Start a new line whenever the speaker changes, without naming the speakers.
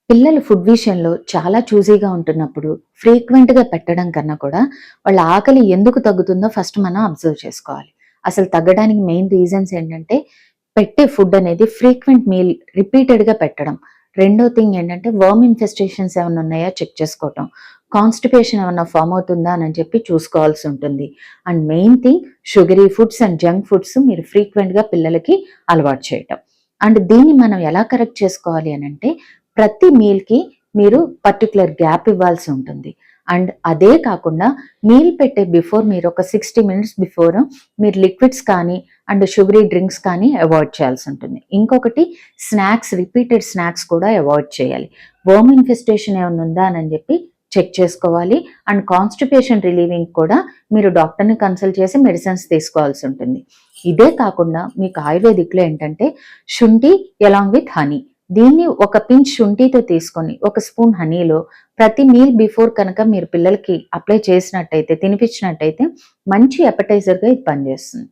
పిల్లలు ఫుడ్ విషయంలో చాలా చూసీగా ఉంటున్నప్పుడు ఫ్రీక్వెంట్‌గా పెట్టడం కన్నా కూడా వాళ్ళ ఆకలి ఎందుకు తగ్గుతుందో ఫస్ట్ మనం అబ్జర్వ్ చేసుకోవాలి. అసలు తగ్గడానికి మెయిన్ రీజన్స్ ఏంటంటే పెట్టే ఫుడ్ అనేది ఫ్రీక్వెంట్ మీల్ రిపీటెడ్‌గా పెట్టడం. రెండో థింగ్ ఏంటంటే వర్మ్ ఇన్ఫెస్టేషన్స్ ఏమన్నా ఉన్నాయా చెక్ చేసుకోవటం. కాన్‌స్టిపేషన్ ఏమన్నా ఫార్మ్ అవుతుందా అని చెప్పి చూసుకోవాల్సి ఉంటుంది. And main thing sugary foods and junk foods మీరు ఫ్రీక్వెంట్‌గా పిల్లలకి అలవాటు చేయటం. అండ్ దీన్ని మనం ఎలా కరెక్ట్ చేసుకోవాలి అనంటే ప్రతి మీల్‌కి మీరు పర్టిక్యులర్ గ్యాప్ ఇవ్వాల్సి ఉంటుంది. అండ్ అదే కాకుండా మీల్ పెట్టే బిఫోర్ మీరు ఒక 60 మినిట్స్ బిఫోర్ మీరు లిక్విడ్స్ కానీ అండ్ షుగరీ డ్రింక్స్ కానీ అవాయిడ్ చేయాల్సి ఉంటుంది. ఇంకొకటి స్నాక్స్ రిపీటెడ్ స్నాక్స్ కూడా అవాయిడ్ చేయాలి. వర్మ్ ఇన్ఫెస్టేషన్ ఏమన్నా ఉందా అని చెప్పి చెక్ చేసుకోవాలి. అండ్ కాన్‌స్టిపేషన్ రిలీవింగ్ కూడా మీరు డాక్టర్‌ని కన్సల్ట్ చేసి మెడిసిన్స్ తీసుకోవాల్సి ఉంటుంది. ఇదే కాకుండా మీకు ఆయుర్వేదిక్‌లో ఏంటంటే శుంఠి అలాంగ్ విత్ హనీ దీన్ని ఒక పించ్ శుంఠితో తీసుకొని, ఒక స్పూన్ హనీలో ప్రతి మీల్ బిఫోర్ కనుక మీరు పిల్లలకి అప్లై చేసినట్టయితే, తినిపించినట్టయితే మంచి అపెటైజర్‌గా ఇది పనిచేస్తుంది.